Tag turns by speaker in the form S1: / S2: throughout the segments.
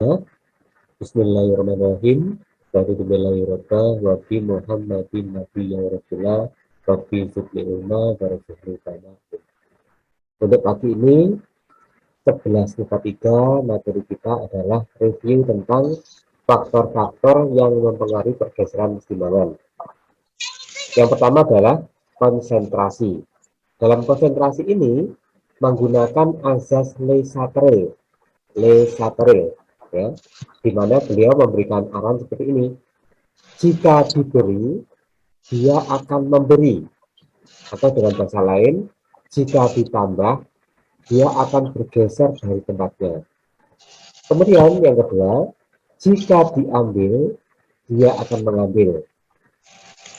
S1: Bismillahirrahmanirrahim. Bismillahirrahmanirrahim. Wa bi Muhammadin nabiyyan rasulullah. Rabbi zidni ilma warzuqni fahma. Untuk pagi ini 11.3 materi kita adalah review tentang faktor-faktor yang mempengaruhi pergeseran keseimbangan. Yang pertama adalah konsentrasi. Dalam konsentrasi ini menggunakan azas Le Chatelet, ya, di mana beliau memberikan arahan seperti ini. Jika diberi, dia akan memberi. Atau dengan bahasa lain, jika ditambah, dia akan bergeser dari tempatnya. Kemudian yang kedua, jika diambil, dia akan mengambil.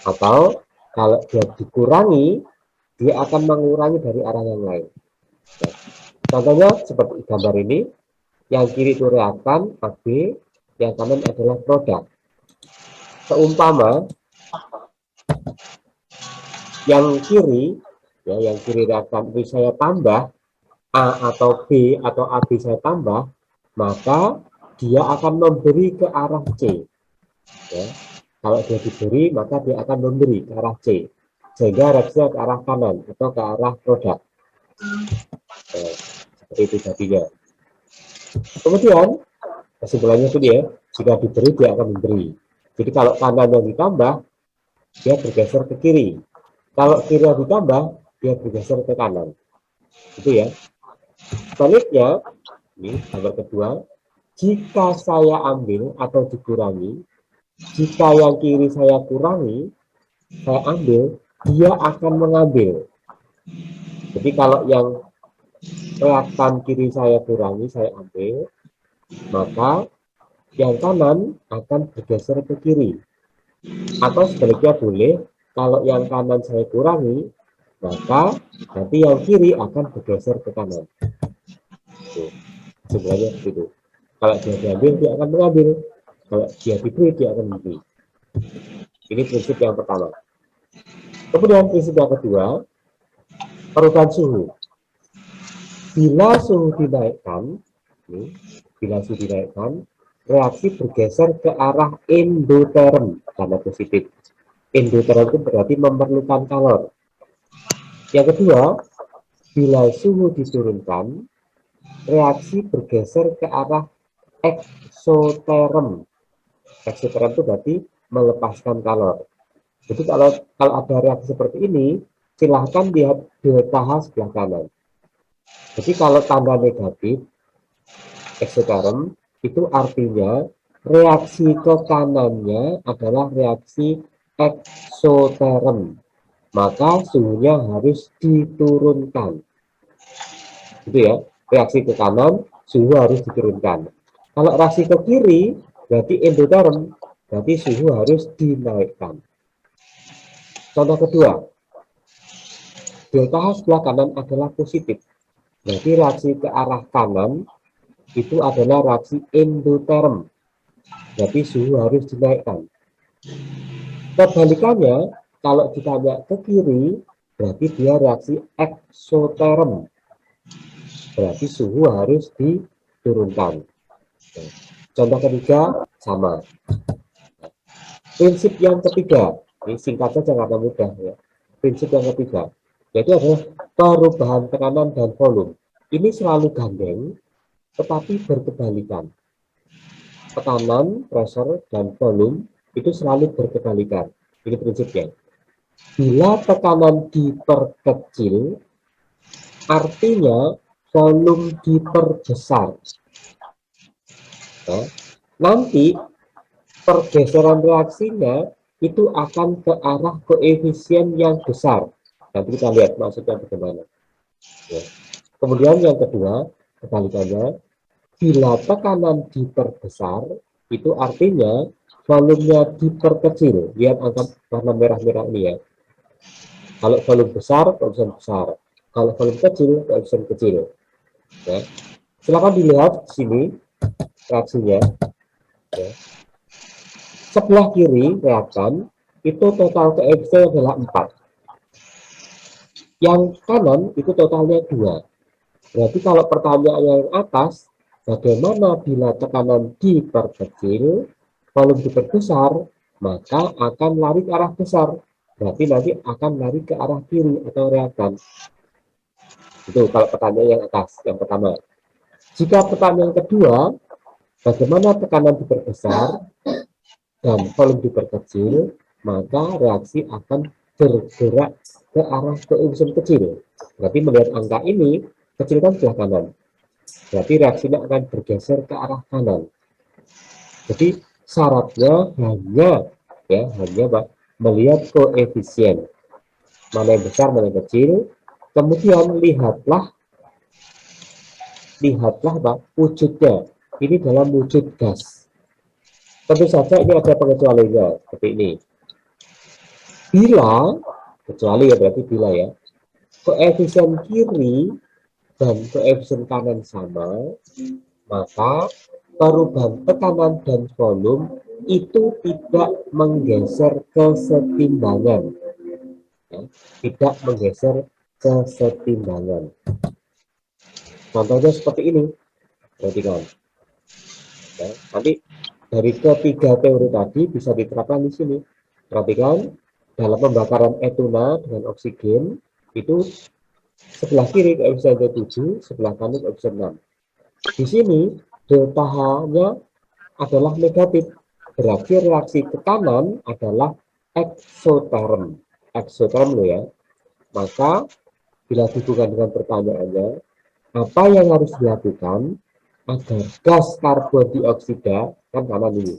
S1: Atau kalau dia dikurangi, dia akan mengurangi dari arah yang lain. Nah, contohnya seperti gambar ini, yang kiri itu reakan AB, yang kanan adalah produk. Seumpama yang kiri, ya, yang kiri reakan ini saya tambah A atau B atau AB saya tambah, maka dia akan memberi ke arah C. Ya. Kalau dia diberi, maka dia akan memberi ke arah C, sehingga reaksinya ke arah kanan atau ke arah produk. Seperti itu jadinya. Kemudian kesimpulannya itu dia, jika diberi dia akan memberi. Jadi kalau kanan yang ditambah, dia bergeser ke kiri. Kalau kiri yang ditambah, dia bergeser ke kanan. Itu ya. Sebaliknya, ini gambar kedua, jika saya ambil atau dikurangi, jika yang kiri saya kurangi, saya ambil, dia akan mengambil. Jadi kalau yang reaktan kiri saya kurangi, saya ambil, maka yang kanan akan bergeser ke kiri. Atau sebaliknya boleh, kalau yang kanan saya kurangi, maka nanti yang kiri akan bergeser ke kanan. Sebenarnya begitu. Kalau dia diambil, dia akan mengambil. Kalau dia diberi, dia akan memberi. Ini prinsip yang pertama. Kemudian prinsip yang kedua, perubahan suhu. Bila suhu dinaikkan, reaksi bergeser ke arah endoterm karena positif. Endoterm itu berarti memerlukan kalor. Yang kedua, bila suhu diturunkan, reaksi bergeser ke arah eksoterm. Eksoterm itu berarti melepaskan kalor. Jadi kalau ada reaksi seperti ini, silahkan lihat delta H sebelah kanan. Jadi kalau tanda negatif, eksoterm, itu artinya reaksi ke kanannya adalah reaksi eksoterm. Maka suhunya harus diturunkan. Gitu ya, reaksi ke kanan, suhu harus diturunkan. Kalau reaksi ke kiri, berarti endoterm, berarti suhu harus dinaikkan. Contoh kedua, delta H sebelah kanan adalah positif. Berarti reaksi ke arah kanan itu adalah reaksi endoterm. Berarti suhu harus dinaikkan. Kebalikannya, kalau ditanya ke kiri, berarti dia reaksi eksoterm. Berarti suhu harus diturunkan. Contoh ketiga, sama. Prinsip yang ketiga, ini singkat saja karena mudah ya. Prinsip yang ketiga, yaitu adalah perubahan tekanan dan volume. Ini selalu gandeng, tetapi berkebalikan. Tekanan, pressure, dan volume itu selalu berkebalikan. Ini prinsipnya. Bila tekanan diperkecil, artinya volume diperbesar. Nah, nanti pergeseran reaksinya itu akan ke arah koefisien yang besar. Nanti kita lihat maksudnya bagaimana. Ya. Kemudian yang kedua, kebalikannya, bila tekanan diperbesar, itu artinya volumenya diperkecil. Lihat angka warna merah-merah ini ya. Kalau volume besar, koefisien besar. Kalau volume kecil, koefisien kecil. Ya. Silakan dilihat di sini reaksinya. Ya. Sebelah kiri reakan itu total koefisien adalah 4. Yang kanan itu totalnya 2. Berarti kalau pertanyaan yang atas Bagaimana bila tekanan diperkecil, volume diperbesar, maka akan lari ke arah besar. Berarti nanti akan lari ke arah kiri atau reaktan. Itu kalau pertanyaan yang atas, yang pertama. Jika pertanyaan kedua, bagaimana tekanan diperbesar dan volume diperkecil, maka reaksi akan bergerak ke arah koefisien kecil. Berarti melihat angka ini, kecil kan sebelah kanan. Berarti reaksinya akan bergeser ke arah kanan. Jadi syaratnya hanya melihat koefisien mana yang besar mana yang kecil, kemudian lihatlah wujudnya. Ini dalam wujud gas. Tentu saja ini ada pengecualiannya seperti ini. Bila, kecuali ya berarti bila ya, koefisien kiri dan koefisien kanan sama, maka perubahan tekanan dan volume itu tidak menggeser kesetimbangan. Ya, tidak menggeser kesetimbangan. Contohnya seperti ini. Perhatikan. Ya, nanti dari ketiga teori tadi bisa diterapkan di sini. Perhatikan, dalam pembakaran etuna dengan oksigen itu sebelah kiri koefisien 7, sebelah kanan koefisien 6. Di sini delta H-nya adalah negatif. Berarti reaksi ke kanan adalah eksoterm. Eksoterm loh ya. Maka bila dihubungkan dengan pertanyaannya, apa yang harus dilakukan agar gas karbon dioksida, kan kanan ini,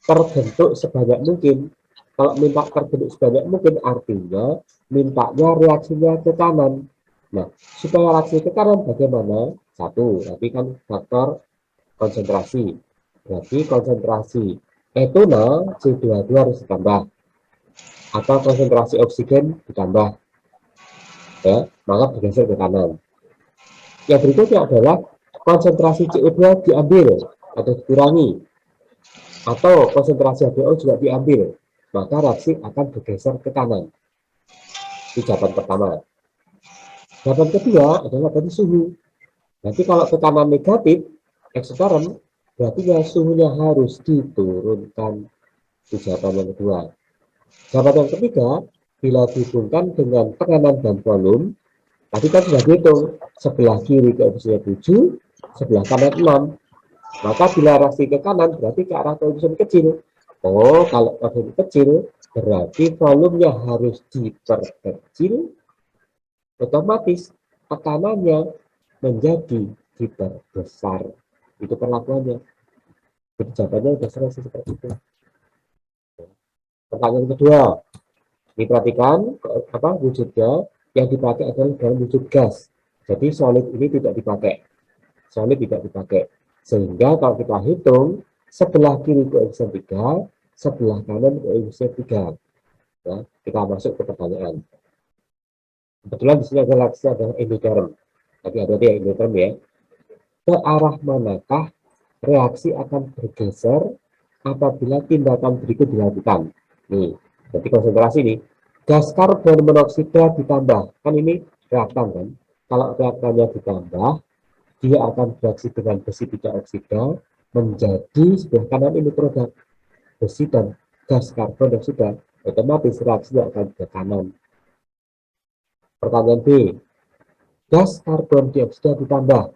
S1: terbentuk sebanyak mungkin. Kalau minta terbentuk sebanyak mungkin artinya mintanya reaksinya ke kanan. Nah, supaya reaksi ke kanan bagaimana? Satu, tapi kan faktor konsentrasi. Berarti konsentrasi etona C22 harus ditambah atau konsentrasi oksigen ditambah. Ya, maka bergeser ke kanan. Yang berikutnya adalah konsentrasi CO2 diambil atau dikurangi, atau konsentrasi HBO juga diambil, maka reaksi akan bergeser ke kanan. Itu jawaban pertama. Jawaban kedua adalah tadi suhu. Nanti kalau tekanan negatif, eksoterm, berarti ya suhunya harus diturunkan. Itu jawaban yang kedua. Jawaban yang ketiga, bila dihubungkan dengan tekanan dan volume, tadi kan sudah dihitung, sebelah kiri koefisien 7, sebelah kanan 6. Maka bila reaksi ke kanan berarti ke arah koefisien kecil. Oh, kalau koefisien kecil berarti volumenya harus diperkecil, otomatis tekanannya menjadi diperbesar. Itu perlakuannya. Jadi jawabannya sudah selesai seperti itu. Pertanyaan kedua, diperhatikan apa wujudnya yang dipakai adalah dalam wujud gas. Jadi solid ini tidak dipakai. Solid tidak dipakai. Sehingga kalau kita hitung, sebelah kiri koefisien 3, sebelah kanan koefisien 3. Ya, kita masuk ke pertanyaan. Kebetulan di sini ada reaksi adalah endoterm. Tapi ada ya endoterm ya. Ke arah manakah reaksi akan bergeser apabila tindakan berikut dilakukan? Nih, jadi konsentrasi nih. Gas karbon monoksida ditambah. Kan ini reaktan kan? Kalau reaktannya ditambah, dia akan bereaksi dengan besi tidak oksida menjadi sebelah kanan ini produk besi dan gas karbon dioksida, otomatis reaksinya akan ke kanan. Pertanyaan B, gas karbon dioksida ditambah.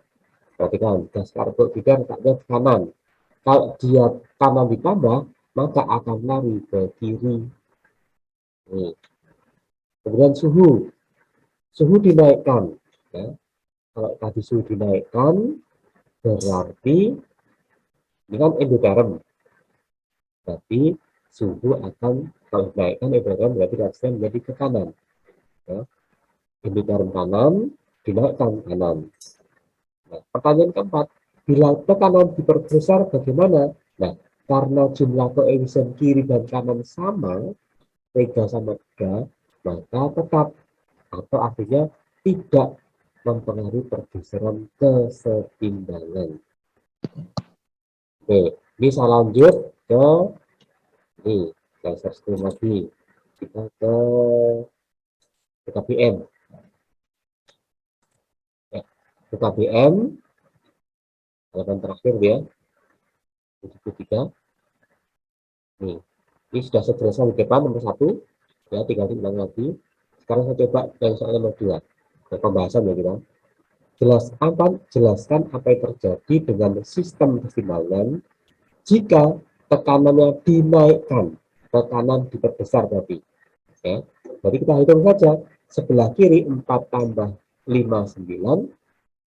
S1: Perhatikan, gas karbon dioksida letaknya di kanan. Kalau dia kanan ditambah, maka akan lari ke kiri. Nih. Kemudian suhu dinaikkan. Ya. Kalau tadi suhu dinaikkan, berarti ini kan endoterm. Berarti suhu akan kalau dinaikkan endoterm berarti reaksinya menjadi ke kanan. Ya. Endoterm kanan, dinaikkan kanan. Nah, pertanyaan keempat, bila tekanan diperbesar bagaimana? Nah, karena jumlah koefisien kiri dan kanan sama, 3 sama 3, maka tetap atau artinya tidak mempengaruhi pergeseran kesetimbangan. Oke, bisa lanjut ke ini, laser screen lagi. Kita ke KBM. Ya, KBM halaman terakhir ya, 73. Nih, ini sudah saya jelaskan di depan nomor 1, ya, tinggal diulang lagi. Sekarang saya coba yang soal nomor 2, pembahasan ya kita. Jelaskan apa yang terjadi dengan sistem keseimbangan jika tekanannya dinaikkan, tekanan diperbesar berarti. Ya. Jadi kita hitung saja, sebelah kiri 4 tambah 5, 9,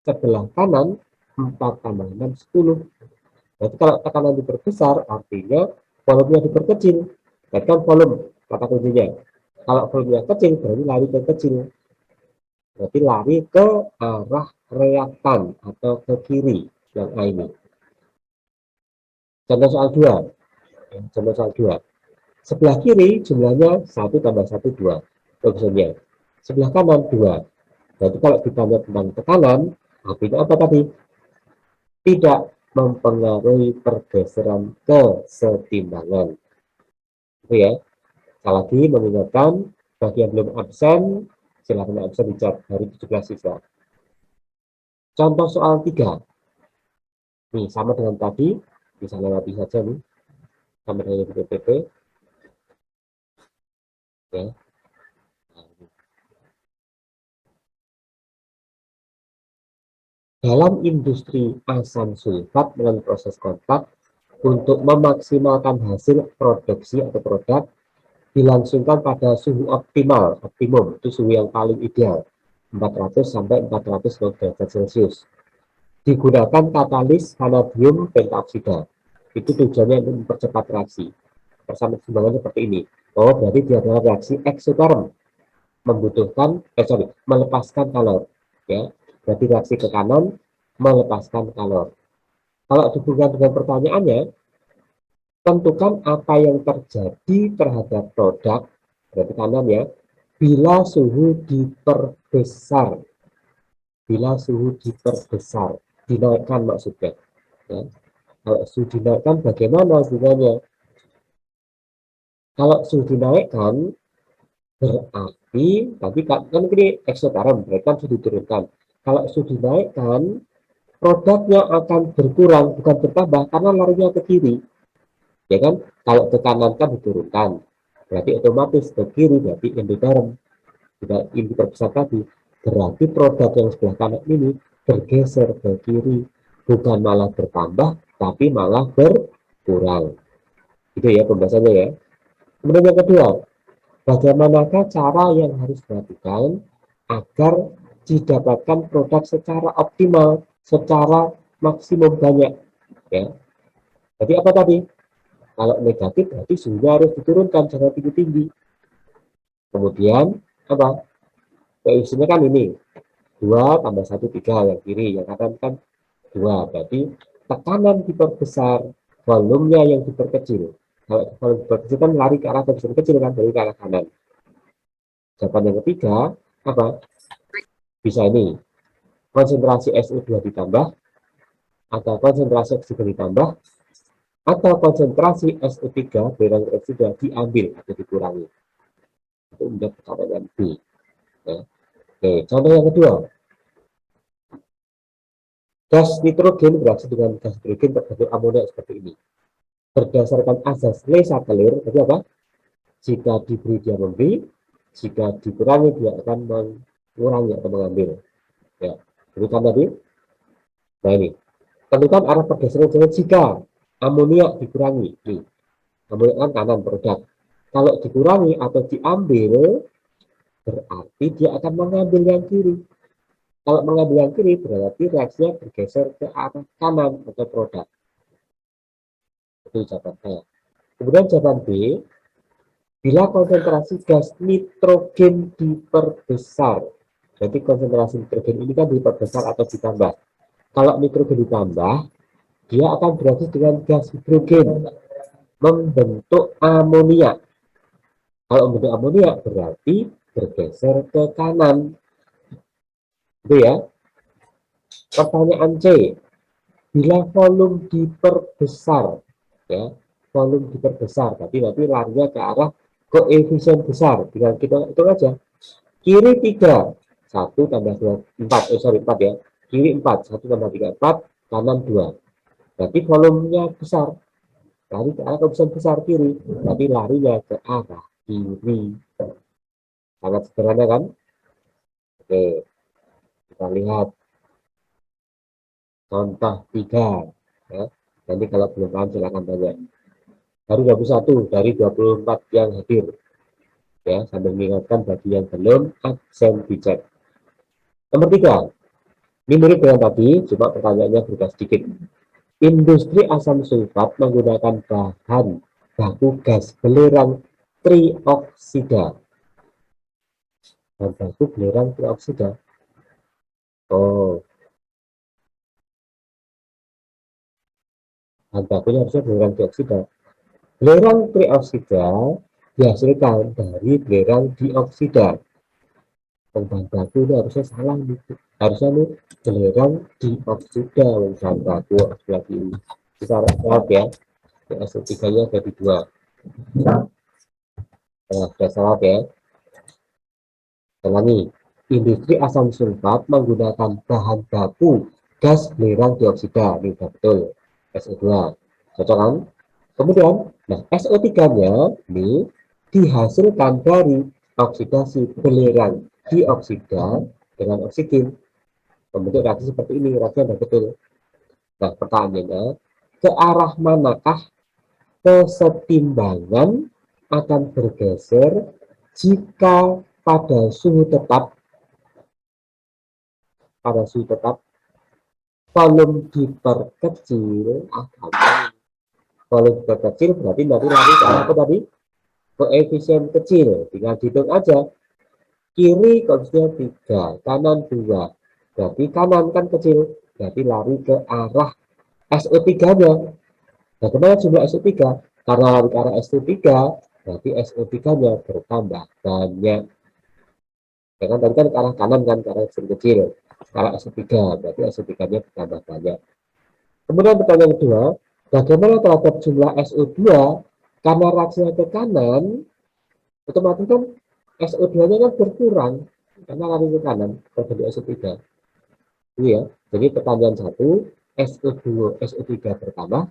S1: sebelah kanan 4 tambah 6, 10. Berarti kalau tekanan diperbesar, artinya volumenya diperkecil. Berarti kan volume, kata kuncinya. Kalau volumenya kecil, berarti lari ke kecil. Berarti lari ke arah reaktan atau ke kiri, yang A ini. Contoh soal 2. Contoh soal 2. Sebelah kiri jumlahnya 1 tambah 1, 2. Maksudnya. Sebelah kanan 2. Berarti kalau ditanya tentang tekanan, artinya apa tadi? Tidak mempengaruhi pergeseran kesetimbangan. Itu ya. Sekali lagi mengingatkan, bagi yang belum absen, silakan absen di chat hari 17 siswa. Contoh soal 3. Nih, sama dengan tadi, bisa lewati saja nih. Sama dengan PPT. Ya. Dalam industri asam sulfat melalui proses kontak untuk memaksimalkan hasil produksi atau produk dilangsungkan pada suhu optimum itu suhu yang paling ideal 400 sampai 400 derajat Celcius. Digunakan katalis vanadium pentaoksida. Itu tujuannya untuk mempercepat reaksi. Persamaan keseimbangannya seperti ini. Oh, berarti dia adalah reaksi eksoterm, membutuhkan melepaskan kalor. Ya, berarti reaksi ke kanan melepaskan kalor. Kalau dihubungkan dengan pertanyaannya, tentukan apa yang terjadi terhadap produk, berarti kanan ya, bila suhu diperbesar. Bila suhu diperbesar, dinaikkan maksudnya. Ya. Kalau suhu dinaikkan bagaimana hubungannya? Kalau suhu dinaikkan, berarti, tapi kan ini eksoterm, berarti kan suhu diturunkan. Kalau suhu dinaikkan, produknya akan berkurang, bukan bertambah, karena larinya ke kiri. Ya kan, kalau ke kanan kan diturunkan, berarti otomatis ke kiri, berarti endoterm. Tidak ini terbesar tadi, berarti produk yang sebelah kanan ini bergeser ke kiri, bukan malah bertambah, tapi malah berkurang. Itu ya pembahasannya ya. Kemudian yang kedua, bagaimanakah cara yang harus dilakukan agar didapatkan produk secara optimal, secara maksimum banyak. Ya. Jadi apa tadi? Kalau negatif berarti suhunya harus diturunkan, jangan tinggi-tinggi. Kemudian apa? Isinya kan ini 2 tambah 1, 3 yang kiri, yang kanan kan 2. Berarti tekanan diperbesar, volumenya yang diperkecil. Kalau volume diperkecil kan lari ke arah terbesar kecil kan, dari ke arah kanan. Jawaban yang ketiga apa? Bisa ini konsentrasi SO2 ditambah, atau konsentrasi oksigen ditambah, atau konsentrasi SO3 berang oksida diambil atau dikurangi. Itu menjadi pertanyaan B. Ya. Oke, contoh yang kedua. Gas nitrogen bereaksi dengan gas hidrogen terbentuk amonia seperti ini. Berdasarkan azas Le-Chatelier, jadi apa? Jika diberi dia memberi, jika dikurangi dia akan mengurangi atau mengambil. Ya, berikan tadi. Nah ini, tentukan arah pergeseran jalan jika amonia dikurangi. Nih, amonia kan kanan produk. Kalau dikurangi atau diambil, berarti dia akan mengambil yang kiri. Kalau mengambil yang kiri, berarti reaksinya bergeser ke arah kanan atau produk. Itu jawaban A. Kemudian jawaban B, bila konsentrasi gas nitrogen diperbesar, jadi konsentrasi nitrogen ini kan diperbesar atau ditambah. Kalau nitrogen ditambah, dia akan bereaksi dengan gas hidrogen, membentuk amonia. Kalau membentuk amonia berarti bergeser ke kanan. Itu ya. Pertanyaan C, bila volume diperbesar, ya, volume diperbesar, tapi nanti larinya ke arah koefisien besar. Dengan kita itu aja. Kiri 3, 1 tambah 2, 4, 4 ya. Kiri 4, 1 tambah 3, 4. kanan 2. Berarti volumenya besar, lari ke arah keputusan besar kiri, berarti larinya ke arah kiri. Sangat sederhana kan? Oke, kita lihat contoh 3 ya. Nanti kalau belum paham silakan tanya. Baru 21 dari 24 yang hadir ya, sambil mengingatkan bagi yang belum absen dicek. Nomor 3, ini mirip dengan tadi, cuma pertanyaannya berubah sedikit. Industri asam sulfat menggunakan bahan baku gas belerang trioksida. Bahan baku belerang trioksida. Oh, bahan bakunya harusnya belerang trioksida. Belerang trioksida dihasilkan dari belerang dioksida. Bahan baku ini harusnya salah nih. Harusnya nih belerang dioksida bahan baku lagi ini. Bisa lihat ya. SO3-nya ada di 2. Nah, sudah salah ya. Ulangi. Industri asam sulfat menggunakan bahan baku gas belerang dioksida. Ini sudah betul. SO2. Cocok kan? Kemudian, nah SO3-nya ini dihasilkan dari oksidasi belerang dioksida dengan oksigen. Membentuk reaksi seperti ini. Reaksi sudah betul. Nah, pertanyaannya, ke arah manakah kesetimbangan akan bergeser jika pada suhu tetap volume diperkecil. Volume diperkecil berarti nanti lari ke apa tadi? Koefisien kecil, tinggal dihitung aja. Kiri koefisien 3, kanan 2, berarti kanan kan kecil, berarti lari ke arah SO3-nya. Bagaimana jumlah SO3? Karena lari ke arah SO3, berarti SO3-nya bertambah banyak. Ya kan, tadi kan ke arah kanan kan, ke arah kecil, ke arah SO3, berarti SO3-nya bertambah banyak. Kemudian pertanyaan kedua, bagaimana terhadap jumlah SO2? Karena reaksinya ke kanan, otomatis kan SO2-nya kan berkurang, karena lari ke kanan, terbentuk SO3. Iya, jadi pertanyaan 1, SO2, SO3 bertambah,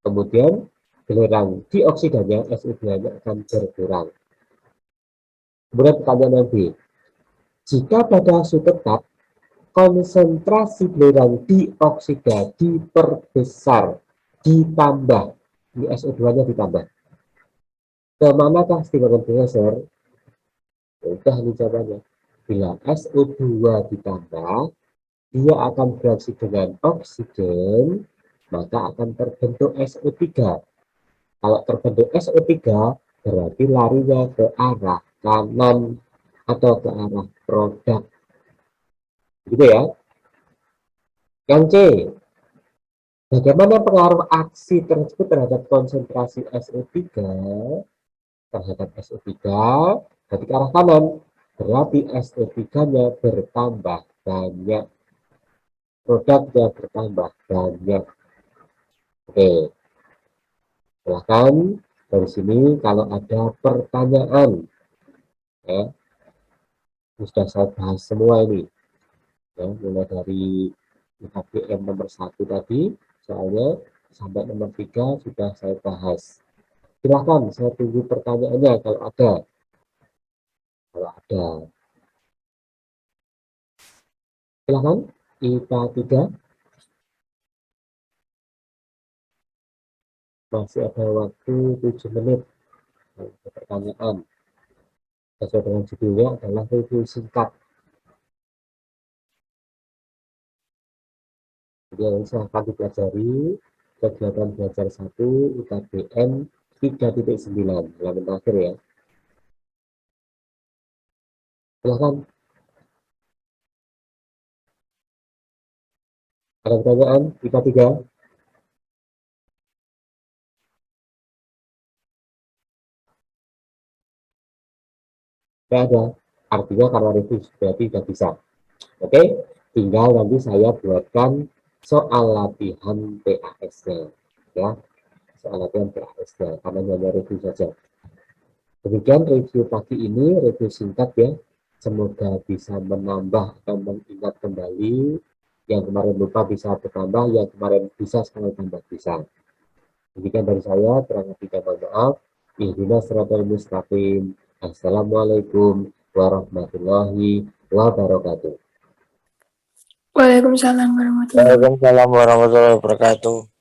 S1: kemudian belerang dioksidanya, SO2-nya akan berkurang. Kemudian pertanyaan yang B, jika pada suhu tetap konsentrasi belerang dioksida diperbesar, ditambah, ini SO2-nya ditambah, kemanakah timbangan bergeser? Udah ini jawabannya. Bila SO2 ditambah, dia akan bereaksi dengan oksigen, maka akan terbentuk SO3. Kalau terbentuk SO3, berarti larinya ke arah kanan atau ke arah produk. Gitu ya. Yang C, bagaimana pengaruh aksi tersebut terhadap konsentrasi SO3? Terhadap SO3, berarti ke arah kanan. Berarti SO3-nya bertambah banyak. Produknya bertambah banyak. Oke. Silahkan dari sini kalau ada pertanyaan. Ya, sudah saya bahas semua ini. Ya, mulai dari UKBM nomor 1 tadi, soalnya sampai nomor 3 sudah saya bahas. Silahkan, saya tunggu pertanyaannya kalau ada. Kalau ada. Silahkan, IPA 3. Masih ada waktu 7 menit. Pertanyaan. Sesuai dengan judulnya adalah review singkat. Jadi silahkan dipelajari kegiatan belajar 1 UKBM 3.9 halaman terakhir ya. Silahkan. Ada pertanyaan? IPA 3? Tidak ada. Artinya karena review berarti tidak bisa. Oke, tinggal nanti saya buatkan soal latihan PAS-nya. Ya, soal latihan PAS-nya. Karena hanya review saja. Demikian review pagi ini, review singkat ya. Semoga bisa menambah atau mengingat kembali Yang kemarin lupa bisa bertambah, yang kemarin bisa sekali tambah bisa. Demikian dari saya, kurang lebih mohon maaf. Ihdinas siratal mustaqim. Assalamualaikum warahmatullahi wabarakatuh.
S2: Waalaikumsalam warahmatullahi wabarakatuh.
S3: Waalaikumsalam warahmatullahi wabarakatuh.